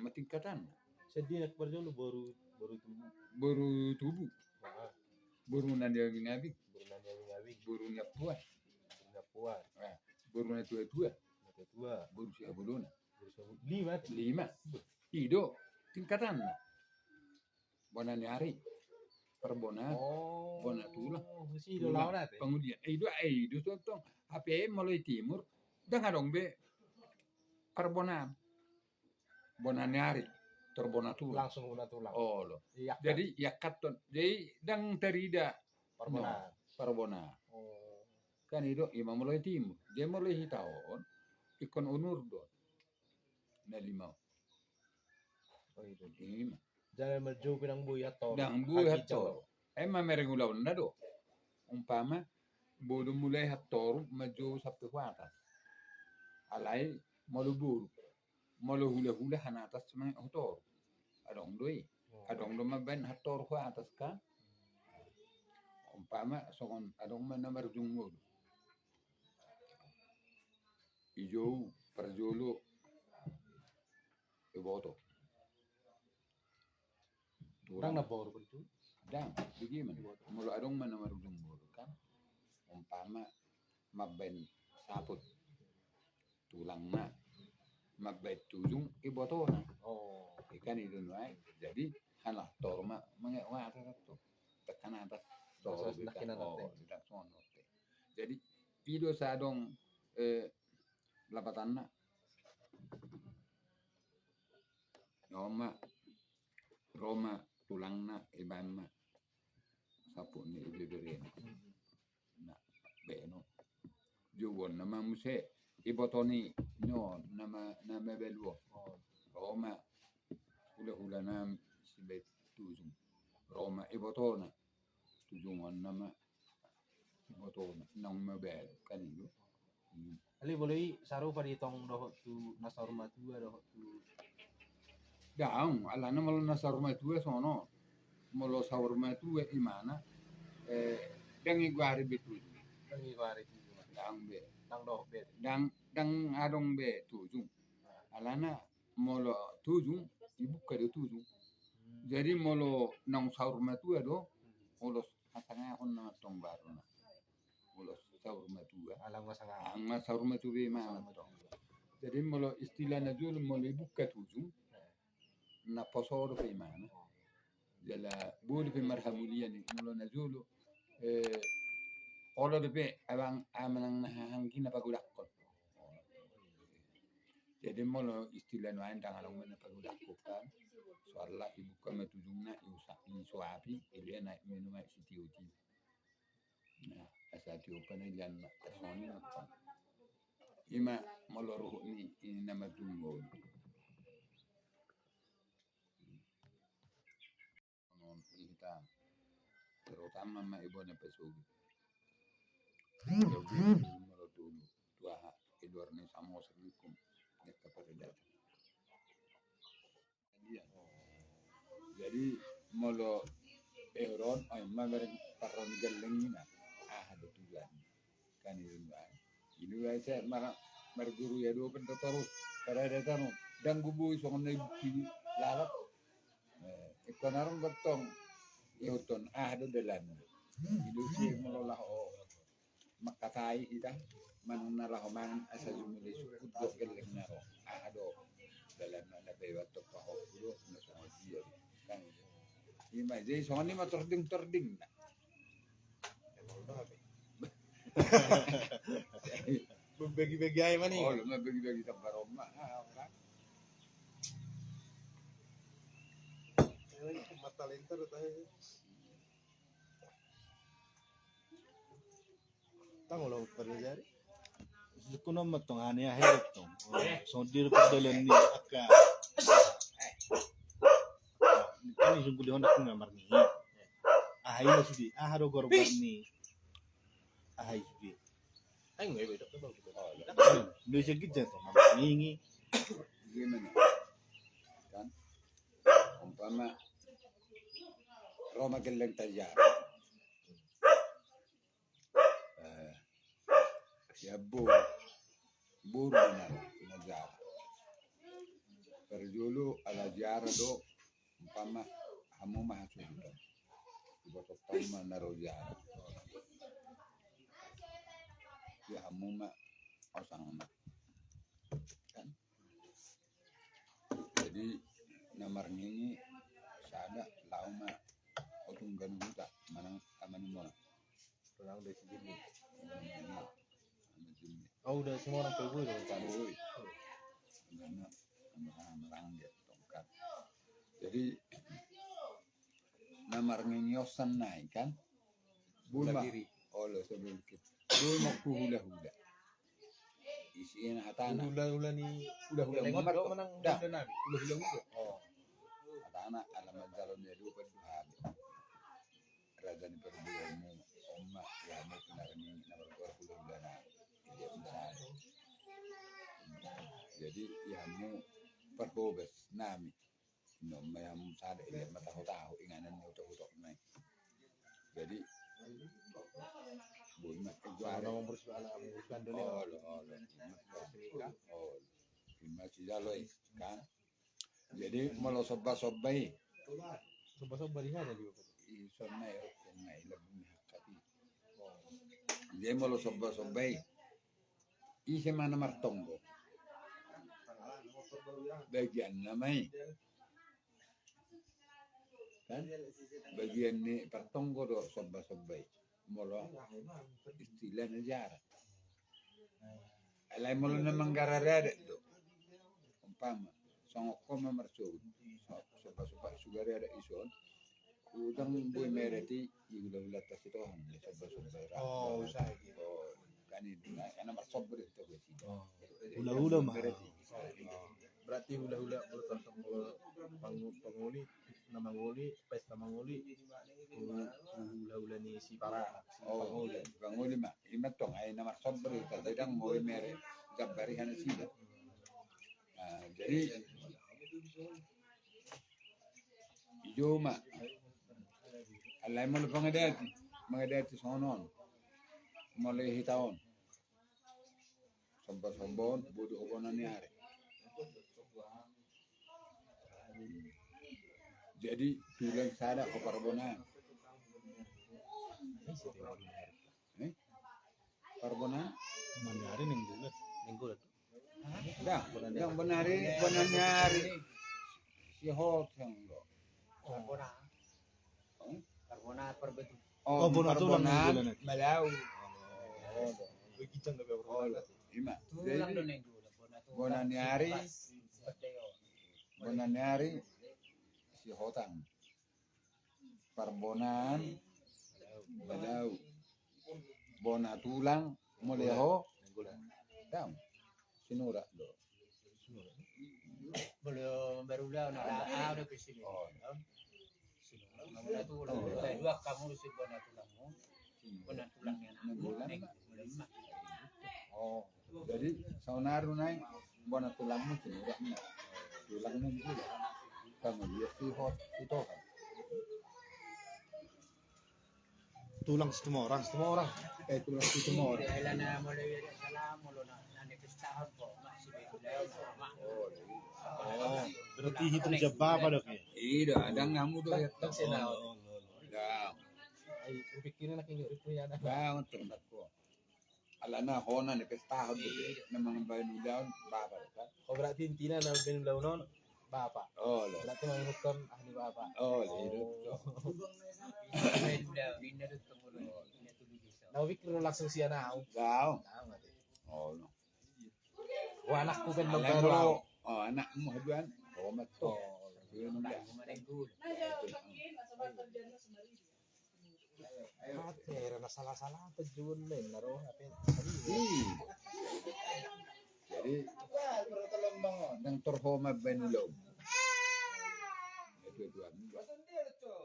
sama tingkatan. Sedih nak perjolo baru tubuh. Baru tubuh. Nah, Baru nanti ngabing. berunan yang ngawing, Baru nyapuan. berunan puan, Baru nanti tua. mata tua, Baru siapa belum? bersebut 5. 5. Ido tingkatan. Bonani hari. Perbona. Bona tulang. Mesti do lawan ate. Kemudian ido tong HP mulai timur. Jangan dong be. Perbona. Bonani hari. Terbona tulang. Langsung guna tulang. Oh loh. Iya. Jadi ya katon. Jadi dang terida. Perbona. Perbona. Oh. Kan itu imam mulai timur. Dia mulai hitahon. Ikon unur do. Na 5. Oh itu. 5. Jangan merju pinang buya to. Dang buy hator. Emma merengulaw na do. Umpama bodo mulai hator maju sabtu atas. Alai malu buru. Malu hula-hula hana atas semang hator. Adong doi. Adong do maben hator ko atas ka. Umpama songon adong manamar junggo. Ijo perjolo iboto. Dang na baru betul. Dang, bagaimana? Mulu adong mana marujung bulu kan? Umpama maben saput tulangna mabet tujung ibotona. Oh, Ikan itu nuai. Jadi halah torma mengewa atas tu tekan atas tor ikan. Tidak sono. Jadi ido sadong lapatanna. Roma tulangna ibama sapu ni ibibirena na beno juwon nama muse ibotoni no nama beluo Roma hula nam sibe tujung Roma ibotona tujungon nama ibotona nang mabel kan itu ali boleh saru pada tong doh tu nasar matua doh tu. Daang alana malo nasar matua sono molo sahur matua imana dangi guari betul. Dangi guari tu. Dang be. Dang doh be. Dang adong be tujung. Alana molo tujung dibuka do tujung. Jadi molo nang sahur matua do molo hasanga hon na tong baru na. Molo sahur matua. Alang masanga. Ang sahur matua be mana tong. Jadi molo istilahnya dulu molo buka tujung. Na posoro pe mana. Jala bodi pe marhamulian molo na dulu olo de abang amanang hangkina pagudakon. Jadi molo istilah no andang along mana pagudakon kan. Soalnya ibu kami tujungna isuapi ele naik minum air sitiuti. Nah, asal tiupan ilan tersoni apa. Ima molo ruh ini nama tunggu. Kita terutama ma ibu na pesugi. Molo dulu tua Edwarne samo serikum kita pada datang. Jadi molo euron ma mereng paron galengina ada tujuan kan ini saya marguru ya do benda terus pada datang dan gubu songon na lalat ikonaron bertong Yauton ada dalam itu sih melolah makatai kita manunarah man asa jumlah sukut dok geleng naro ada dalam ada bewat tok pahok dulu nasional dia kan ini mah jadi soalnya ini mah terding nak Bagi-bagi aja mana nih? Oh, lu bagi-bagi tak baroma kan Mata lenter tadi. Tang lo perjari. Kuno matong ane aher tong. So dir padalan ni aka. Kani sungguh dia nak ngamar ni. Ahai lo sudi. Aharo gorban ni. Ahai sudi. Ay nggak bedo tuh bang. Indonesia gitu tuh. Ini. Gimana? Kan? Umpama Roma geleng tajar. Ya buru benar najar. dulu ala ziarah do umpama kamu mah sudah ibarat tahun naro ziarah ya kamu mah osang kan jadi namarnya ini sada lauma otunggan huta manang aman mo Orang udah segini. Oh udah semua orang pergi udah kan. Anak dia tongkat. Jadi namarnya nyosan naik kan. Bulma. Oh lo sebelum kita. Bulma hula-hula. Isiin hatana. Hula-hula nih. Hula-hula Nengok dong menang hula nabi. Hula-hula. Oh. Hatana alaman calon dia dua perduhan. Raja ni perduhanmu. Oma ya mau kenarani nomor hula-hula na. Dia besar. Jadi ya mau perbobes nami. No mayam sada ile mataho-taho inganan utok-utok naik. Jadi bulma Juara nomor anak muskan dulu. Oh, masih jaloi kan. Jadi malah soba-sobai. Soba-soba di mana juga? Isonai rukun lebih hakati. Dia malah soba-sobai. Isi mana martonggo. Bagian namai. Kan bagian ni pertonggo do soba-sobai. Molo istilah negara. Alai molo na manggararada do. Umpama songok ko mamarso. Soba-soba sugari ada ison. Udang boy mereti hula-hula tas itu han soba-sobai. Oh, usai. Oh, kan itu karena marsoba itu sih. Hula-hula mah. Berarti hula-hula panguli nama nguli pesta manguli hula-hula ni si para oh panguli mah imat tong ay nama sober itu sedang mau mere gambari hana sida jadi yo mah alai mo mangadati sonon mulai hitaon sombon bodo obonan yare. Jadi tulang sada ko parbonan. Parbonan? Manari ninggulat. Dah, yang benari si hoteng lo. Parbonan perbetul. Oh, parbonan Malau. Oh, begitu lebih berwarna. Ima. Tulang do ninggulat. Bonanyari si hotang. Parbonan Malau. Bona tulang moleho dam sinura do Belum berulah udah presiden. Sinura tulang. Dua kamu si bona tulangmu. Bona tulangnya anak. Oh, jadi saunaru naik bona tulangmu sinura tulangnya juga kamu dia si hot itu kan Tulang semua orang. tulang itu semua orang. Kailan na mulai salam mulo na nanipistahan ko masih berulah mak. Oh, berarti hitung jabba apa dok ya? Iya, ada ngamu tuh ya. Ya, Ay, pikirin na kayo ya na. bang ternak ko. Alana hona ni pestahan tuh namang bayan udaw baba kan. Oh, berarti intinya na benulau non bapak. Oh, lah. Berarti mengikutkan ahli bapak. Oh, itu. Berulah ini ada tumulo ini tuh bisa. Nah, pikir langsung siya na. Gao. Oh, no. Oh, anakku kan Alay magbaru. mo, oh, anak mo haduan. Oh, mato. Yun ang Tak menengul. Ate, na salah-salah tujuan men naro apa? Jadi, ng torhoma benulog. Ito.